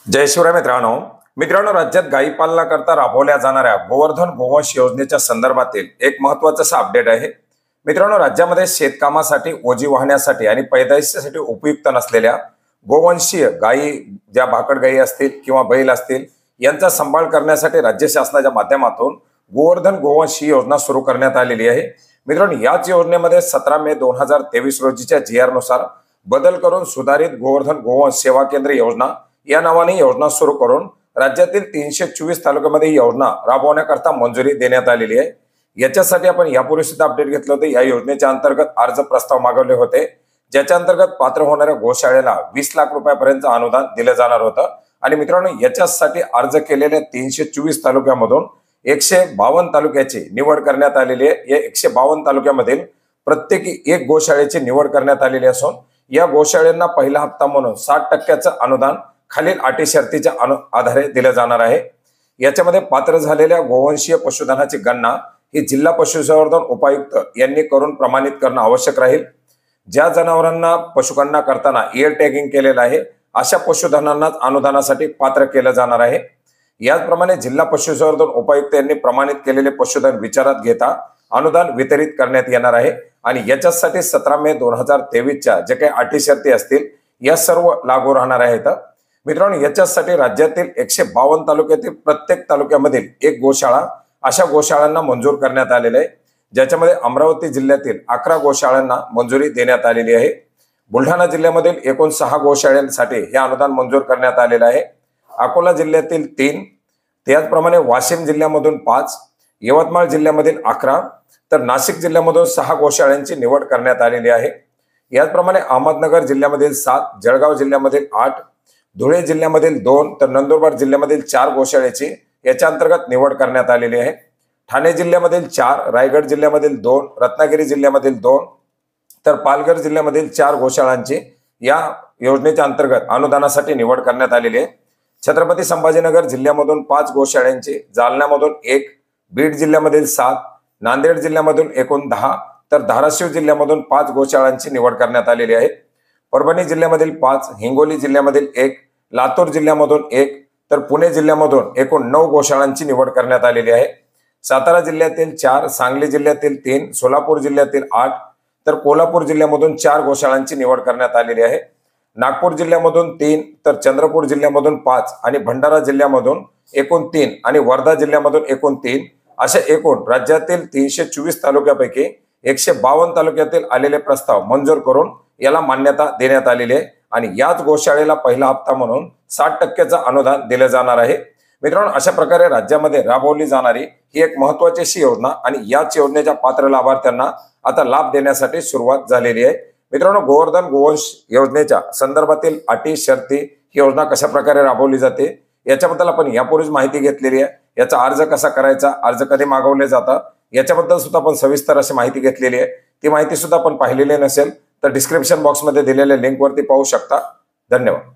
जय शिवराय मित्रांनो राज्यात गायी पालना करता राबवल्या जाणाऱ्या गोवर्धन गोवंश योजनेच्या संदर्भातील एक महत्त्वाचा अपडेट आहे। मित्रांनो, राज्यामध्ये शेतकामासाठी, ओझी वाहण्यासाठी आणि पैदाइशीसाठी उपयुक्त नसलेल्या गोवंशीय गायी, ज्या भाकड गायी असतील किंवा बैल असतील, यांचा सांभाळ करण्यासाठी राज्य शासनाच्या माध्यमातून गोवर्धन गोवंश ही योजना सुरू करण्यात आलेली आहे। मित्रांनो, याच योजनेमध्ये 17 मे 2023 रोजीच्या GR नुसार बदल करून सुधारित गोवर्धन गोवंश सेवा केंद्र योजना या नावाने योजना सुरू करून राज्यातील 324 तालुक्यामध्ये योजना राबवण्याकरता मंजुरी देण्यात आलेली आहे। याच्यासाठी आपण यापूर्वी सुद्धा अपडेट घेतलं होतं। या योजनेच्या अंतर्गत अर्ज प्रस्ताव मागवले होते, ज्याच्या अंतर्गत पात्र होणाऱ्या गोशाळेला 20 लाख रुपयापर्यंत अनुदान दिले जाणार होतं। आणि मित्रांनो, याच्यासाठी अर्ज केलेल्या 324 तालुक्यामधून 152 तालुक्याची निवड करण्यात आलेली आहे। या 152 तालुक्यामधील प्रत्येकी एक गोशाळेची निवड करण्यात आलेली असून या गोशाळेंना पहिला हप्ता म्हणून 60% अनुदान खालील अटी शर्तीच्या आधारे दिले जाणार आहे। याच्यामध्ये पात्र झालेल्या गोवंशीय पशुधनाची गणना ही जिल्हा पशुसंवर्धन उपायुक्त यांनी करून प्रमाणित करणं आवश्यक राहील। ज्या जनावरांना पशुगणना करताना इयर टॅगिंग केलेलं आहे अशा पशुधनांनाच अनुदानासाठी पात्र केलं जाणार आहे। याचप्रमाणे जिल्हा पशुसंवर्धन उपायुक्त यांनी प्रमाणित केलेले पशुधन विचारात घेता अनुदान वितरित करण्यात येणार आहे। आणि याच्यासाठी 17 मे 2023 च्या जे काही अटी शर्ती असतील या सर्व लागू राहणार आहेत। मित्रांनो, याच्यासाठी राज्यातील 152 तालुक्यातील प्रत्येक तालुक्यामधील एक गोशाळा अशा गोशाळांना मंजूर करण्यात आलेले आहे, ज्याच्यामध्ये अमरावती जिल्ह्यातील 11 गोशाळांना मंजुरी देण्यात आलेली आहे। बुलढाणा जिल्ह्यामधील एकूण 6 गोशाळांसाठी हे अनुदान मंजूर करण्यात आलेले आहे। अकोला जिल्ह्यातील 3, त्याचप्रमाणे वाशिम जिल्ह्यामधून 5, यवतमाळ जिल्ह्यामधील 11, तर नाशिक जिल्ह्यामधून 6 गोशाळांची निवड करण्यात आलेली आहे। याचप्रमाणे अहमदनगर जिल्ह्यामधील 7, जळगाव जिल्ह्यामधील 8, धुळे जिल्ह्यामधील 2, तर नंदुरबार जिल्ह्यामधील 4 गोशाळेची याच्या अंतर्गत निवड करण्यात आलेली आहे। ठाणे जिल्ह्यामधील 4, रायगड जिल्ह्यामधील 2, रत्नागिरी जिल्ह्यामधील 2, तर पालघर जिल्ह्यामधील 4 गोशाळांची या योजनेच्या अंतर्गत अनुदानासाठी निवड करण्यात आलेली आहे। छत्रपती संभाजीनगर जिल्ह्यामधून 5 गोशाळांची, जालन्यामधून 1, बीड जिल्ह्यामधील 7, नांदेड जिल्ह्यामधून एकूण 10, तर धाराशिव जिल्ह्यामधून 5 गोशाळांची निवड करण्यात आलेली आहे। परभणी जिल्ह्यामधील 5, हिंगोली जिल्ह्यामधील 1, लातूर जिल्ह्यामधून 1, तर पुणे जिल्ह्यामधून एकूण 9 गोशाळांची निवड करण्यात आलेली आहे। सातारा जिल्ह्यातील 4, सांगली जिल्ह्यातील 3, सोलापूर जिल्ह्यातील 8, तर कोल्हापूर जिल्ह्यामधून 4 गोशाळांची निवड करण्यात आलेली आहे। नागपूर जिल्ह्यामधून 3, तर चंद्रपूर जिल्ह्यामधून 5 आणि भंडारा जिल्ह्यामधून एकूण 3 आणि वर्धा जिल्ह्यामधून एकूण 3 अशा एकूण राज्यातील 324 तालुक्यापैकी 152 तालुक्यातील आलेले प्रस्ताव मंजूर करून याला मान्यता देण्यात आलेली आहे। आणि याच गोशाळेला पहिला हप्ता म्हणून 60% अनुदान दिले जाणार आहे। मित्रांनो, अशा प्रकारे राज्यामध्ये राबवली जाणारी ही एक महत्त्वाची अशी योजना आणि याच योजनेच्या पात्र लाभार्थ्यांना आता लाभ देण्यासाठी सुरुवात झालेली आहे। मित्रांनो, गोवर्धन गोवंश योजनेच्या संदर्भातील अटी शर्ती ही योजना कशा प्रकारे राबवली जाते याच्याबद्दल आपण यापूर्वीच माहिती घेतलेली आहे। याचा अर्ज कसा करायचा, अर्ज कधी मागवले जातात याच्याबद्दल सुद्धा आपण सविस्तर अशी माहिती घेतलेली आहे। ती माहिती सुद्धा आपण पाहिलेली नसेल तर डिस्क्रिप्शन बॉक्समध्ये दिलेल्या लिंकवरती पाहू शकता। धन्यवाद।